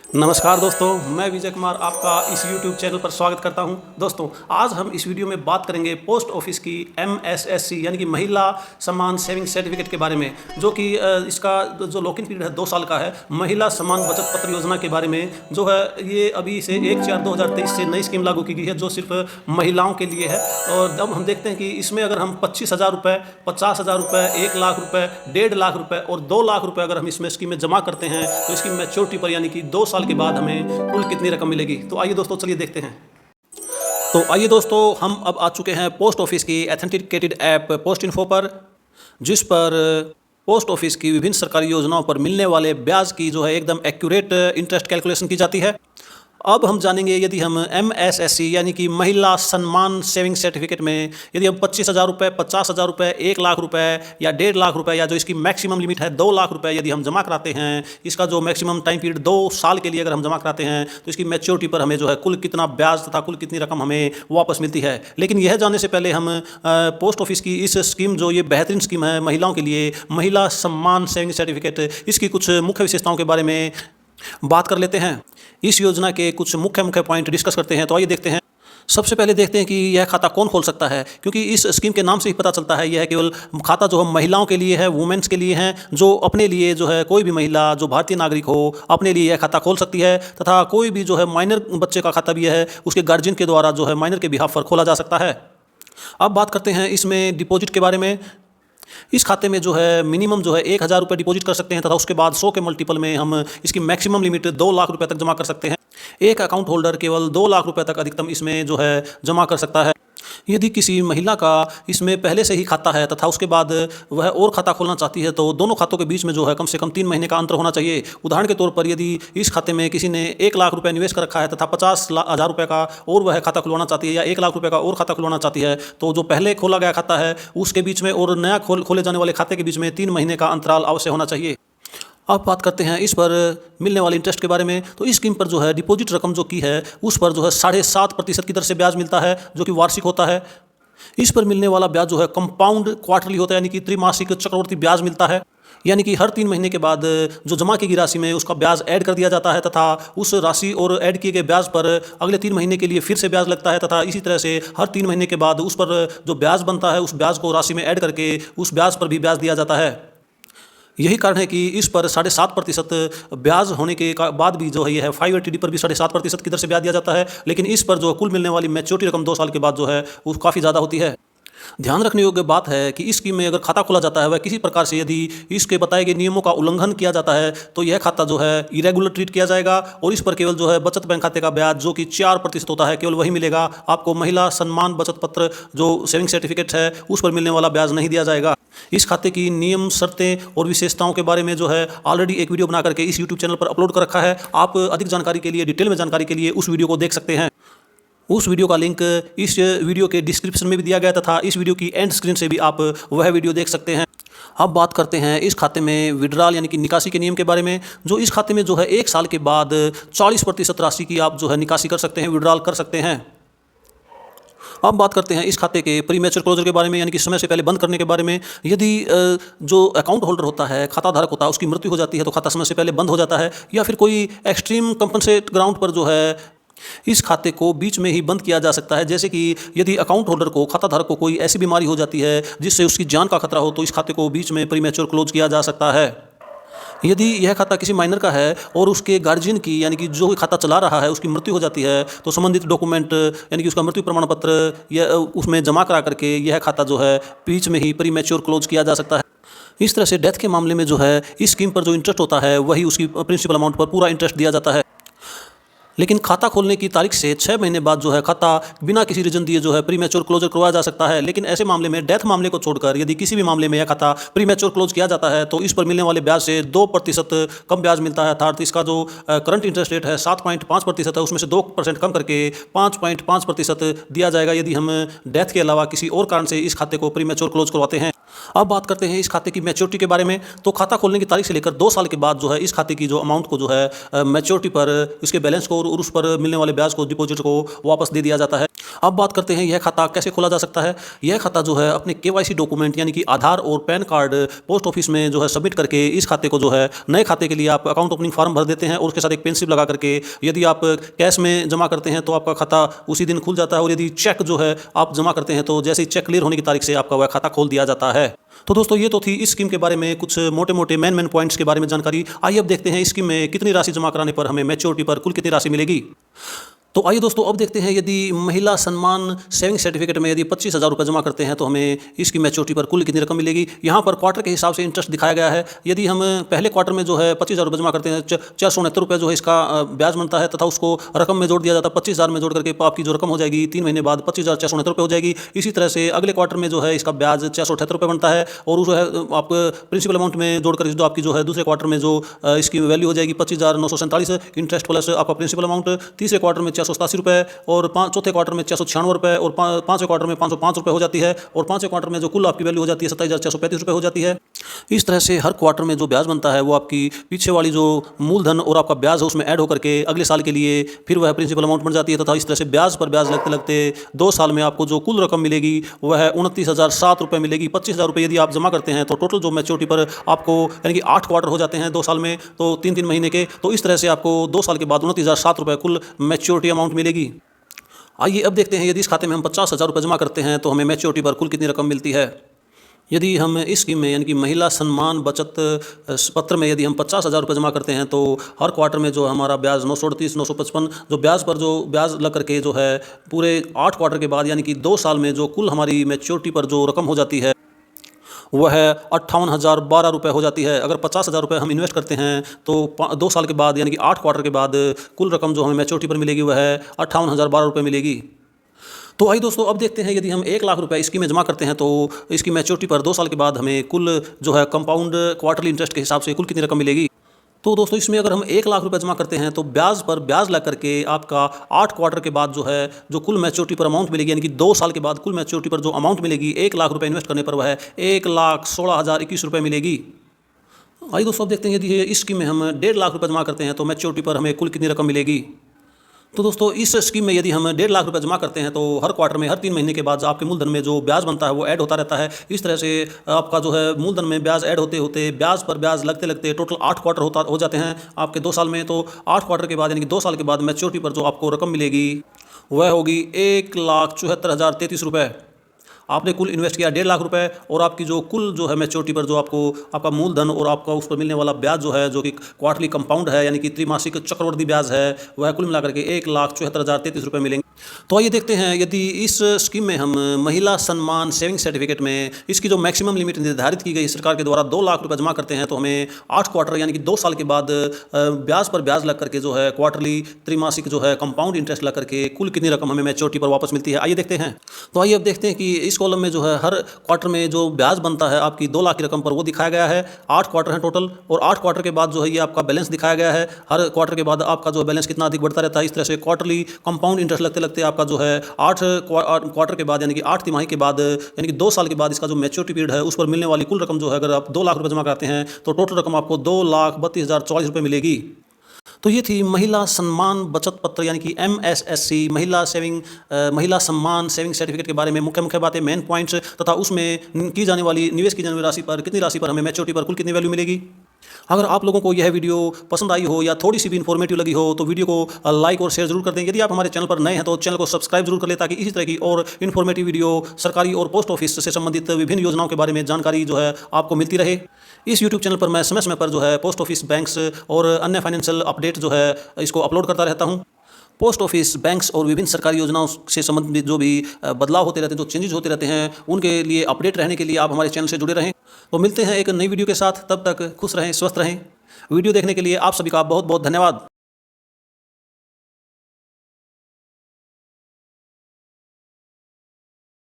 नमस्कार दोस्तों, मैं विजय कुमार आपका इस YouTube चैनल पर स्वागत करता हूं। दोस्तों, आज हम इस वीडियो में बात करेंगे पोस्ट ऑफिस की MSSC यानी कि महिला सम्मान सेविंग सर्टिफिकेट के बारे में, जो कि इसका जो लॉक इन पीरियड है 2 साल का है। महिला सम्मान बचत पत्र योजना के बारे में जो है ये अभी से 1/4/2023 से नई स्कीम लागू की गई है, जो सिर्फ महिलाओं के लिए है। और अब हम देखते हैं कि इसमें अगर हम 25,000 रुपये, 50,000 रुपये, 1 लाख रुपये, 1.5 लाख रुपये और 2 लाख रुपये अगर हम इसमें स्कीम में जमा करते हैं तो इसकी मैच्योरिटी पर यानी कि 2 साल के बाद हमें कुल कितनी रकम मिलेगी। तो आइए दोस्तों, चलिए देखते हैं। तो आइए दोस्तों, हम अब आ चुके हैं पोस्ट ऑफिस की एथेंटिकेटेड ऐप पोस्ट इन्फो पर, जिस पर पोस्ट ऑफिस की विभिन्न सरकारी योजनाओं पर मिलने वाले ब्याज की जो है एकदम एक्यूरेट इंटरेस्ट कैलकुलेशन की जाती है। अब हम जानेंगे, यदि हम MSSC यानी कि महिला सम्मान सेविंग सर्टिफिकेट में यदि हम 25,000 रुपये, 50,000 रुपये, 1 लाख रुपये या 1.5 लाख रुपये या जो इसकी मैक्सिमम लिमिट है 2 लाख रुपये यदि हम जमा कराते हैं, इसका जो मैक्सिमम टाइम पीरियड 2 साल के लिए अगर हम जमा कराते हैं तो इसकी मैच्योरिटी पर हमें जो है कुल कितना ब्याज तथा कुल कितनी रकम हमें वापस मिलती है। लेकिन यह जानने से पहले हम पोस्ट ऑफिस की इस स्कीम, जो ये बेहतरीन स्कीम है महिलाओं के लिए, महिला सम्मान सेविंग सर्टिफिकेट, इसकी कुछ मुख्य विशेषताओं के बारे में बात कर लेते हैं। इस योजना के कुछ मुख्य पॉइंट डिस्कस करते हैं। तो आइए देखते हैं। सबसे पहले देखते हैं कि यह खाता कौन खोल सकता है, क्योंकि इस स्कीम के नाम से ही पता चलता है यह केवल खाता जो है महिलाओं के लिए है, वुमेन्स के लिए हैं, जो अपने लिए जो है कोई भी महिला जो भारतीय नागरिक हो अपने लिए यह खाता खोल सकती है। तथा कोई भी जो है माइनर बच्चे का खाता भी है, उसके गार्जियन के द्वारा जो है माइनर के बिहाफ पर खोला जा सकता है। अब बात करते हैं इसमें डिपॉजिट के बारे में। इस खाते में जो है मिनिमम जो है 1,000 रुपये डिपॉजिट कर सकते हैं तथा उसके बाद 100 के मल्टीपल में हम इसकी मैक्सिमम लिमिट 2 लाख रुपये तक जमा कर सकते हैं। एक अकाउंट होल्डर केवल 2 लाख रुपये तक अधिकतम इसमें जो है जमा कर सकता है। यदि किसी महिला का इसमें पहले से ही खाता है तथा उसके बाद वह और खाता खोलना चाहती है तो दोनों खातों के बीच में जो है कम से कम 3 महीने का अंतर होना चाहिए। उदाहरण के तौर पर यदि इस खाते में किसी ने 1 लाख रुपये निवेश कर रखा है तथा 50,000 रुपये का और वह खाता खुलवाना चाहती है या 1 लाख रुपये का और खाता खुलवाना चाहती है, तो जो पहले खोला गया खाता है उसके बीच में और नया खोले जाने वाले खाते के बीच में 3 महीने का अंतराल अवश्य होना चाहिए। अब बात करते हैं इस पर मिलने वाले इंटरेस्ट के बारे में। तो इस स्कीम पर जो है डिपॉजिट रकम जो की है उस पर जो है 7.5% की दर से ब्याज मिलता है, जो कि वार्षिक होता है। इस पर मिलने वाला ब्याज जो है कंपाउंड क्वार्टरली होता है, यानी कि त्रिमासिक चक्रवर्ती ब्याज मिलता है। यानी कि हर 3 महीने के बाद जो जमा की गई राशि में उसका ब्याज ऐड कर दिया जाता है तथा उस राशि और ऐड किए गए ब्याज पर अगले 3 महीने के लिए फिर से ब्याज लगता है तथा इसी तरह से हर 3 महीने के बाद उस पर जो ब्याज बनता है उस ब्याज को राशि में ऐड करके उस ब्याज पर भी ब्याज दिया जाता है। यही कारण है कि इस पर 7.5% ब्याज होने के बाद भी जो है यह है 580D पर भी 7.5% की दर से ब्याज दिया जाता है। लेकिन इस पर जो कुल मिलने वाली मैच्योरिटी रकम 2 साल के बाद जो है वो काफ़ी ज़्यादा होती है। ध्यान रखने योग्य बात है कि इस स्कीम में अगर खाता खोला जाता है वह किसी प्रकार से यदि इसके बताए गए नियमों का उल्लंघन किया जाता है तो यह खाता जो है इरेगुलर ट्रीट किया जाएगा और इस पर केवल जो है बचत बैंक खाते का ब्याज जो कि 4% होता है केवल वही मिलेगा। आपको महिला सम्मान बचत पत्र जो सेविंग सर्टिफिकेट है उस पर मिलने वाला ब्याज नहीं दिया जाएगा। इस खाते की नियम, शर्तें और विशेषताओं के बारे में जो है ऑलरेडी एक वीडियो बना करके इस यूट्यूब चैनल पर अपलोड कर रखा है। आप अधिक जानकारी के लिए, डिटेल में जानकारी के लिए उस वीडियो को देख सकते हैं। उस वीडियो का लिंक इस वीडियो के डिस्क्रिप्शन में भी दिया गया तथा इस वीडियो की एंड स्क्रीन से भी आप वह वीडियो देख सकते हैं। अब बात करते हैं इस खाते में विड्रॉल यानी कि निकासी के नियम के बारे में। जो इस खाते में जो है 1 साल के बाद 40% राशि की आप जो है निकासी कर सकते हैं, विड्रॉल कर सकते हैं। अब बात करते हैं इस खाते के प्रीमेच्योर क्लोजर के बारे में, यानी कि समय से पहले बंद करने के बारे में। यदि जो अकाउंट होल्डर होता है, खाता धारक होता है, उसकी मृत्यु हो जाती है तो खाता समय से पहले बंद हो जाता है, या फिर कोई एक्सट्रीम कंपनसेट ग्राउंड पर जो है इस खाते को बीच में ही बंद किया जा सकता है। जैसे कि यदि अकाउंट होल्डर को, खाता धारक को कोई ऐसी बीमारी हो जाती है जिससे उसकी जान का खतरा हो तो इस खाते को बीच में प्रीमेच्योर क्लोज किया जा सकता है। यदि यह खाता किसी माइनर का है और उसके गार्जियन की, यानी कि जो खाता चला रहा है, उसकी मृत्यु हो जाती है तो संबंधित डॉक्यूमेंट यानी कि उसका मृत्यु प्रमाण पत्र या उसमें जमा करा करके यह खाता जो है बीच में ही प्रीमेच्योर क्लोज किया जा सकता है। इस तरह से डेथ के मामले में जो है इस स्कीम पर जो इंटरेस्ट होता है वही उसकी प्रिंसिपल अमाउंट पर पूरा इंटरेस्ट दिया जाता है। लेकिन खाता खोलने की तारीख से 6 महीने बाद जो है खाता बिना किसी रीजन दिए जो है प्रीमेच्योर क्लोजर करवाया जा सकता है। लेकिन ऐसे मामले में, डेथ मामले को छोड़कर, यदि किसी भी मामले में यह खाता प्रीमेच्योर क्लोज किया जाता है तो इस पर मिलने वाले ब्याज से 2% कम ब्याज मिलता है। अर्थात इसका जो करंट इंटरेस्ट रेट है 7.5% है, उसमें से 2% कम करके 5.5% दिया जाएगा यदि हम डेथ के अलावा किसी और कारण से इस खाते को प्रीमेच्योर क्लोज करवाते हैं। अब बात करते हैं इस खाते की मैच्योरिटी के बारे में। तो खाता खोलने की तारीख से लेकर 2 साल के बाद जो है इस खाते की जो अमाउंट को जो है मैच्योरिटी पर, इसके बैलेंस को और उस पर मिलने वाले ब्याज को, डिपॉजिट को वापस दे दिया जाता है। अब बात करते हैं यह खाता कैसे खोला जा सकता है। यह खाता जो है अपने केवाईसी डॉक्यूमेंट यानी कि आधार और पैन कार्ड पोस्ट ऑफिस में जो है सबमिट करके इस खाते को जो है नए खाते के लिए आप अकाउंट ओपनिंग फॉर्म भर देते हैं और उसके साथ एक पेन स्लिप लगा करके यदि आप कैश में जमा करते हैं तो आपका खाता उसी दिन खुल जाता है, और यदि चेक जो है आप जमा करते हैं तो जैसे ही चेक क्लियर होने की तारीख से आपका वह खाता खोल दिया जाता है। तो दोस्तों ये तो थी इस स्कीम के बारे में कुछ मोटे मोटे मेन पॉइंट्स के बारे में जानकारी। आइए अब देखते हैं इस स्कीम में कितनी राशि जमा कराने पर हमें मैच्योरिटी पर कुल कितनी राशि मिलेगी। तो आइए दोस्तों अब देखते हैं यदि महिला सम्मान सेविंग सर्टिफिकेट में यदि 25,000 रुपये जमा करते हैं तो हमें इसकी मैच्योरिटी पर कुल कितनी रकम मिलेगी। यहाँ पर क्वार्टर के हिसाब से इंटरेस्ट दिखाया गया है। यदि हम पहले क्वार्टर में जो है 25,000 रुपये जमा करते हैं 469 रुपये जो है इसका ब्याज बनता है, तथा उसको रकम में जोड़ दिया जाता है। 25,000 में जोड़ करके आपकी जो रकम हो जाएगी 3 महीने बाद 25,469 रुपये हो जाएगी। इसी तरह से अगले क्वार्टर में जो है इसका ब्याज 478 रुपये बनता है, और जो है आप प्रिंसिपल अमाउंट में जोड़कर जो आपकी जो है दूसरे क्वार्टर में जो इसकी वैल्यू हो जाएगी 25,947 इंटरेस्ट प्लस आपका प्रिंसिपल अमाउंट। तीसरे क्वार्टर में 487 रुपये, और चौथे क्वार्टर में 496 रुपये, और पांचवें क्वार्टर में 505 रुपये हो जाती है, और पांचवें क्वार्टर में जो कुल आपकी वैल्यू हो जाती है 27,435 रुपये हो जाती है। इस तरह से हर क्वार्टर में जो ब्याज बनता है वो आपकी पीछे वाली जो मूलधन और आपका ब्याज है उसमें ऐड होकर के अगले साल के लिए फिर वह प्रिंसिपल अमाउंट बन जाती है, तथा इस तरह से ब्याज पर ब्याज लगते लगते 2 साल में आपको जो कुल रकम मिलेगी वह 29,007 रुपये मिलेगी। 25,000 रुपये यदि आप जमा करते हैं तो टोटल जो मैच्योरिटी पर आपको यानी कि 8 क्वार्टर हो जाते हैं 2 साल में, तो 3-3 महीने के, तो इस तरह से आपको 2 साल के बाद 29,007 रुपये कुल मैच्योरिटी अमाउंट मिलेगी। आइए अब देखते हैं यदि इस खाते में हम 50,000 रुपये जमा करते हैं तो हमें मैच्योरिटी पर कुल कितनी रकम मिलती है। यदि हम इस स्कीम में यानी कि महिला सम्मान बचत पत्र में यदि हम 50,000 रुपये जमा करते हैं तो हर क्वार्टर में जो हमारा ब्याज 938, 955 जो ब्याज पर जो ब्याज लग करके जो है पूरे 8 क्वार्टर के बाद यानी कि 2 साल में जो कुल हमारी मैच्योरिटी पर जो रकम हो जाती है वह 58,012 रुपये हो जाती है। अगर 50,000 रुपये हम इन्वेस्ट करते हैं तो 2 साल के बाद यानी कि 8 क्वार्टर के बाद कुल रकम जो हमें मैच्योरिटी पर मिलेगी वह 58,012 रुपये मिलेगी। तो आइए दोस्तों अब देखते हैं यदि हम 1 लाख रुपये स्कीम में जमा करते हैं तो इसकी मैच्योरिटी पर 2 साल के बाद हमें कुल जो है कंपाउंड क्वार्टरली इंटरेस्ट के हिसाब से कुल कितनी रकम मिलेगी। तो दोस्तों इसमें अगर हम 1 लाख रुपए जमा करते हैं तो ब्याज पर ब्याज लग करके आपका 8 क्वार्टर के बाद जो है जो कुल मैच्योरिटी पर अमाउंट मिलेगी यानी कि 2 साल के बाद कुल मैच्योरिटी पर जो अमाउंट मिलेगी 1 लाख रुपए इन्वेस्ट करने पर वह 1,16,021 रुपये मिलेगी। आइए दोस्तों अब देखते हैं यदि इस स्कीम में हम 1.5 लाख रुपये जमा करते हैं तो मैच्योरिटी पर हमें कुल कितनी रकम मिलेगी। तो दोस्तों इस स्कीम में यदि हम 1.5 लाख रुपए जमा करते हैं तो हर क्वार्टर में हर 3 महीने के बाद आपके मूलधन में जो ब्याज बनता है वो ऐड होता रहता है। इस तरह से आपका जो है मूलधन में ब्याज ऐड होते होते ब्याज पर ब्याज लगते लगते टोटल 8 क्वार्टर हो जाते हैं आपके 2 साल में। तो 8 क्वार्टर के बाद यानी कि 2 साल के बाद मैच्योरिटी पर जो आपको रकम मिलेगी वह होगी 1,74,033 रुपये। आपने कुल इन्वेस्ट किया 1.5 लाख रुपए, और आपकी जो कुल जो है मैच्योरिटी पर जो आपको आपका मूलधन और आपका उस पर मिलने वाला ब्याज जो है जो कि क्वार्टरली कंपाउंड है यानी कि त्रिमासिक चक्रवृद्धि ब्याज है वह कुल मिलाकर के 1,74,033 रुपये मिलेंगे। तो आइए देखते हैं यदि इस स्कीम में हम महिला सम्मान सेविंग सर्टिफिकेट में इसकी जो मैक्सिमम लिमिट निर्धारित की गई सरकार के द्वारा 2 लाख रुपये जमा करते हैं तो हमें 8 क्वार्टर यानी कि 2 साल के बाद ब्याज पर ब्याज लग करके जो है क्वार्टरली त्रिमासिक जो है कंपाउंड इंटरेस्ट लग करके कुल कितनी रकम हमें मैच्योरिटी पर वापस मिलती है। आइए देखते हैं। तो आइए अब देखते हैं कि इस कॉलम में जो है हर क्वार्टर में जो ब्याज बनता है आपकी 2 लाख की रकम पर वो दिखाया गया है। 8 क्वार्टर हैं टोटल, और 8 क्वार्टर के बाद जो है ये आपका बैलेंस दिखाया गया है। हर क्वार्टर के बाद आपका जो बैलेंस कितना अधिक बढ़ता रहता है। इस तरह से क्वार्टरली कंपाउंड इंटरेस्ट लगते लगते आपका जो है 8 क्वार्टर के बाद यानी कि 8 तिमाही के बाद यानी कि 2 साल के बाद इसका जो मैच्योरिटी पीरियड है उस पर मिलने वाली कुल रकम जो है अगर आप 2 लाख रुपये जमा कराते हैं तो टोटल रकम आपको 2,32,044 रुपये मिलेगी। तो ये थी महिला सम्मान बचत पत्र यानी कि MSSC महिला सम्मान सेविंग सर्टिफिकेट के बारे में मुख्य बातें, मेन पॉइंट्स, तथा उसमें की जाने वाली निवेश की जाने वाली राशि पर कितनी राशि पर हमें मैच्योरिटी पर कुल कितनी वैल्यू मिलेगी। अगर आप लोगों को यह वीडियो पसंद आई हो या थोड़ी सी भी इन्फॉर्मेटिव लगी हो तो वीडियो को लाइक और शेयर जरूर कर दें। यदि आप हमारे चैनल पर नए हैं तो चैनल को सब्सक्राइब जरूर कर लें ताकि इसी तरह की और इन्फॉर्मेटिव वीडियो सरकारी और पोस्ट ऑफिस से संबंधित विभिन्न योजनाओं के बारे में जानकारी जो है आपको मिलती रहे। इस यूट्यूब चैनल पर मैं समय समय पर जो है पोस्ट ऑफिस, बैंक्स और अन्य फाइनेंशियल अपडेट जो है इसको अपलोड करता रहता हूँ। पोस्ट ऑफिस, बैंक्स और विभिन्न सरकारी योजनाओं से संबंधित जो भी बदलाव होते रहते हैं, जो चेंजेस होते रहते हैं, उनके लिए अपडेट रहने के लिए आप हमारे चैनल से जुड़े रहें। तो मिलते हैं एक नई वीडियो के साथ, तब तक खुश रहें, स्वस्थ रहें। वीडियो देखने के लिए आप सभी का बहुत बहुत धन्यवाद।